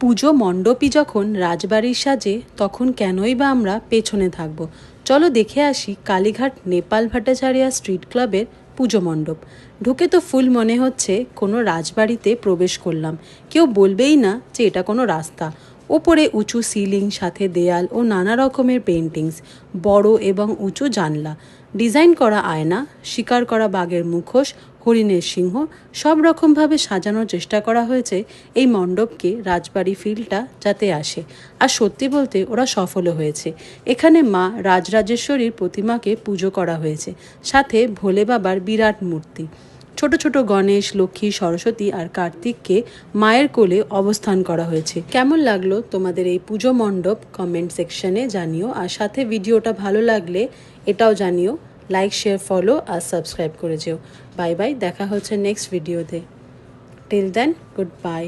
পুজো মণ্ডপই যখন রাজবাড়ির সাজে তখন কেনই বা আমরা পেছনে থাকব। চলো দেখে আসি কালীঘাট নেপাল ভট্টাচার্য স্ট্রিট ক্লাবের পুজো মণ্ডপ। ঢুকে তো ফুল মনে হচ্ছে কোনো রাজবাড়িতে প্রবেশ করলাম। কেউ বলবেই না যে এটা কোনো রাস্তা। ওপরে উঁচু সিলিং, সাথে দেয়াল ও নানা রকমের পেন্টিংস, বড় এবং উঁচু জানলা, ডিজাইন করা আয়না, শিকার করা বাঘের মুখোশ, হরিণের সিংহ, সব রকমভাবে সাজানোর চেষ্টা করা হয়েছে এই মণ্ডপকে রাজবাড়ি ফিলটা যাতে আসে। আর সত্যি বলতে ওরা সফলও হয়েছে। এখানে মা রাজরাজেশ্বরীর প্রতিমাকে পুজো করা হয়েছে, সাথে ভোলে বাবার বিরাট মূর্তি। ছোট ছোট গণেশ, লক্ষ্মী, সরস্বতী আর কার্তিককে মায়ের কোলে অবস্থান করা হয়েছে। কেমন লাগলো তোমাদের এই পুজো মণ্ডপ কমেন্ট সেকশনে জানিও। আর সাথে ভিডিওটা ভালো লাগলে এটাও জানিও। লাইক, শেয়ার, ফলো আর সাবস্ক্রাইব করে যেও। বাই বাই, দেখা হচ্ছে নেক্সট ভিডিওতে। Till then, good bye.